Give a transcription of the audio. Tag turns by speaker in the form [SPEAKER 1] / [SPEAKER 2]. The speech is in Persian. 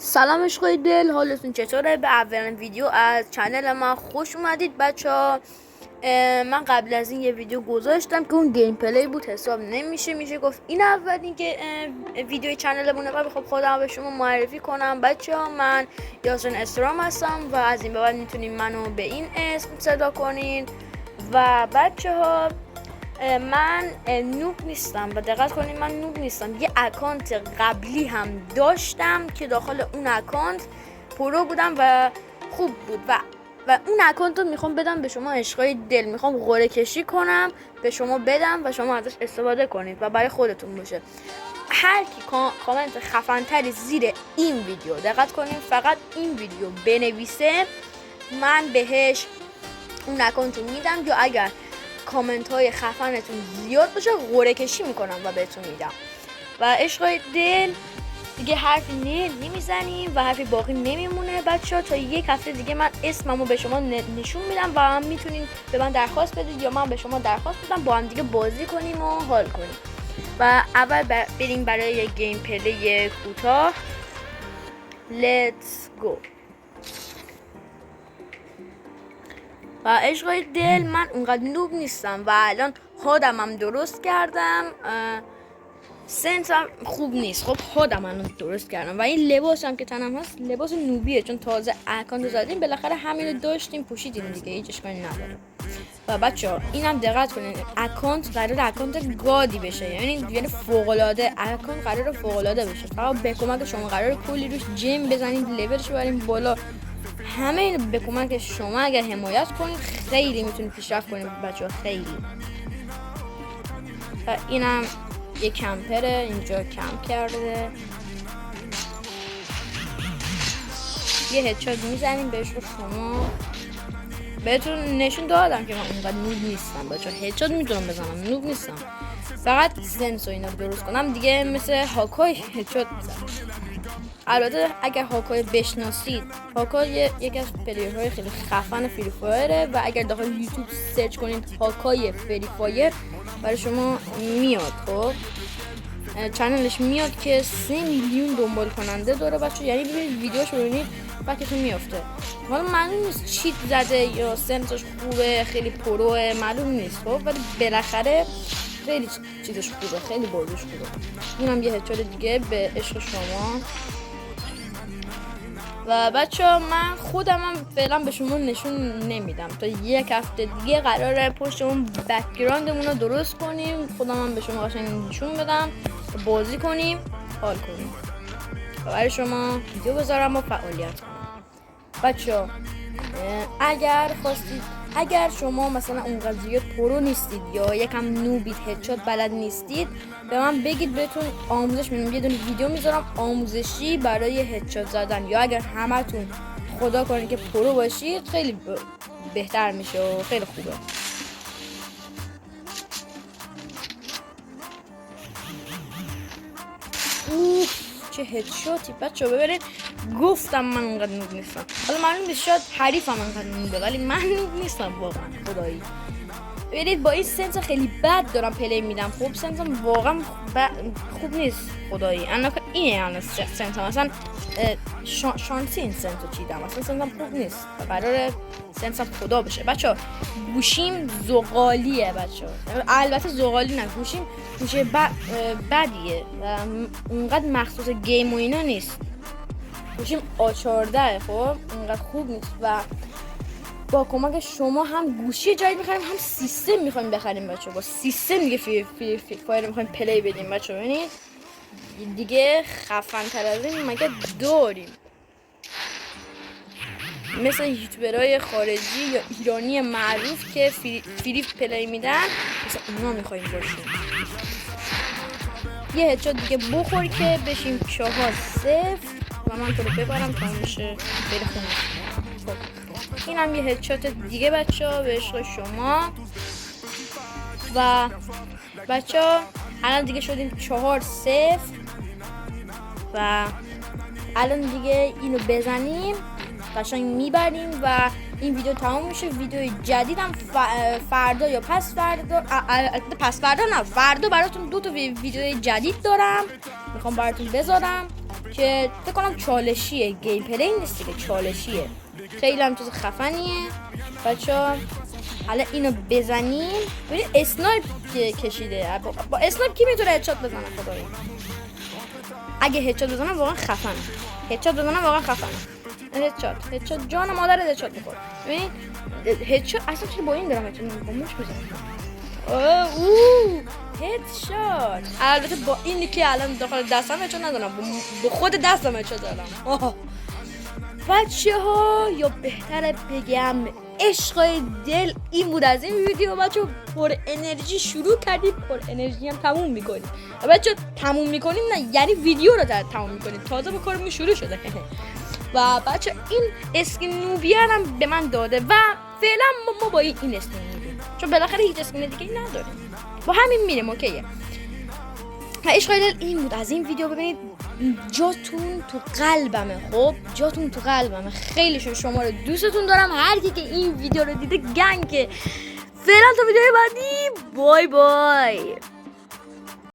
[SPEAKER 1] سلام عشقای دل، حالتون چطوره؟ به اولین ویدیو از چنل من خوش اومدید بچه. من قبل از این یه ویدیو گذاشتم که اون گیم پلی بود، حساب میشه گفت این اولین که ویدیو چنلمونه. و خب خودم به شما معرفی کنم بچه ها، من یاسین استرام هستم و از این به بعد میتونین منو به این اسم صدا کنین. و بچه ها من نوب نیستم و دقت کنید من نوب نیستم. یه اکانت قبلی هم داشتم که داخل اون اکانت پرو بودم و خوب بود و اون اکانت رو میخوام بدم به شما عشقای دل. میخوام قرعه کشی کنم به شما بدم و شما ازش استفاده کنید و برای خودتون باشه. هر کی کامنت خفن‌تری زیر این ویدیو، دقت کنید فقط این ویدیو بنویسه، من بهش اون اکانت رو میدم. یا اگر کامنت های خفنتون زیاد باشه قرعه کشی میکنم و بهتون میدم. و عشقای دل دیگه حرفی نمیزنیم و حرفی باقی نمیمونه بچه ها. تا یک هفته دیگه من اسممو به شما نشون میدم و هم میتونین به من درخواست بدید یا من به شما درخواست بدم، با هم دیگه بازی کنیم و حال کنیم. و اول بریم برای یه گیم پلی کوتاه. Let's go. و عشقای دل من اونقدر نوب نیستم و الان خودم درست کردم. سنسم خوب نیست، خب خودم الان درست کردم و این لباسم که تنم هست لباس نوبیه، چون تازه اکانت زدیم بالاخره همین رو داشتیم پوشیدیم دیگه، هیچ اشکالی نداره. و بچه‌ها اینم دقت کنین، اکانت قرار اکانت گادی بشه، یعنی فوق العاده اکانت قرار فوق العاده بشه. فقط به کمک شما قرار کلی روش جیم بزنید، لولش رو بریم بالا. همه اینو به کمک شما اگر حمایت کنید خیلی میتونید پیشرفت کنید بچه‌ها، خیلی. و اینم یه کمپره اینجا کمپ کرده، یه هدشات میزنیم بهش رو. شما بهتون نشون دادم که من اونقدر نوب نیستم بچه‌ها، هدشات میتونم بزنم، نوب نیستم. فقط سنس و اینا درست کنم دیگه، مثل هاکای هدشات میزنم. البته اگر هاکای بشناسید، هاکای یکی از پلیرهای خیلی خفن فری فایره و اگر داخل یوتیوب سرچ کنید هاکای فری فایر برای شما میاد. خب چنلش میاد که 3 میلیون دنبال کننده داره بچه، یعنی ببینید ویدیوش رو ببینید بکتون میافته. حالا معلوم نیست چیت زده یا سنسش خوبه، خیلی پروه، معلوم نیست. خب ولی بالاخره خیلی چیزش خوبه، خیلی بازیش خوبه. اینم یه هدشات دیگه به عشق شما. و بچه من خودمم فعلا به شما نشون نمیدم، تا یک هفته دیگه قراره پشت اون بک‌گراندمون رو درست کنیم، خودمم به شما قشنگ نشون بدم، بازی کنیم، حال کنیم و برای شما ویدیو بذارم و فعالیت کنم. بچه اگر شما مثلا اونقدر زیاد پرو نیستید یا یکم نوبید، هدشات بلد نیستید، به من بگید بهتون آموزش میدم. یه دونه ویدیو میذارم آموزشی برای هدشات زدن، یا اگر همتون خدا کنید که پرو باشید خیلی بهتر میشه و خیلی خوبه. چه هدشاتی بچه ببینید، گفتم من اونقدر نوب نیستم. حالا معلوم نیست شاید حریفم اونقدر نوبه ولی من نوب نیستم واقعا، خدایی. ببینید با این سنس خیلی بد دارم پلی میدم، خب سنسم واقعا خوب نیست خدایی. اینه الان سنسم مثلا شانسی این سنس رو چیدم، اصلا سنسم خوب نیست و قراره سنسم خدا بشه بچه. گوشیم زغالیه بچه، البته زغالی نه، گوشیم گوشه بدیه و اونقدر مخصوص گیم و اینا نیست. گوشیم A14 خب اونقدر خوب نیست و با کمک شما هم گوشی جدید می‌خریم هم سیستم می‌خوایم بخریم بچه. با سیستم دیگه فری فایر می‌خوایم پلی بدیم بچه. ببینید دیگه خفن تر از این مگه داریم؟ مثل یوتیوبرهای خارجی یا ایرانی معروف که فری پلی میدن، مثل اونا می‌خوایم باشیم. یه هدشات دیگه بخور که بشیم 4-0 و من تو رو ببرم تا میشه بره خونه. این هم یه هدشات دیگه بچه ها به عشق شما. و بچه ها الان دیگه شدیم 4-0 و الان دیگه اینو بزنیم قشنگ میبریم و این ویدیو تمام میشه. ویدیو جدیدم فردا یا فردا براتون 2 تا ویدیو جدید دارم میخوام براتون بذارم که فکر کنم چالشیه، گیم پلی نیست دیگه، چالشیه. خیلی هم چیز خفنیه بچه‌ها. حالا اینو بزنیم. ببین اسنایپ کشیده. با اسنایپ کی میتونه هدشات بزنه خدایا؟ اگه هدشات بزنم واقعا خفنه. هدشات جان مادر هدشات می‌خوره. ببین هدشات اصلا چه با این دارم میتونم با موش بزنم. هدشات. البته با اینی که الان داخل دستم هدشات ندارم، با خود دستم هدشات دارم. بچه‌ها یا بهتره بگم عشق دل این بود از این ویدیو بچه‌ها. پر انرژی شروع کردیم، پر انرژی هم تموم میکنیم. بچه‌ها تموم میکنیم نه، یعنی ویدیو رو تموم میکنیم، تازه به کارمون شروع شده. و بچه این اسکین نوبیان هم به من داده و فعلا ما با این اسکین میدیم، چون بالاخره هیچ اسکین دیگه نداریم، با همین میریم اوکیه. و عشق دل این بود از این ویدیو. ببینید جاتون تو قلبمه، خب جاتون تو قلبمه. خیلی شما رو دوستتون دارم. هر کی که این ویدیو رو دیده گنگه. فعلا تا ویدیو بعدی، بای بای.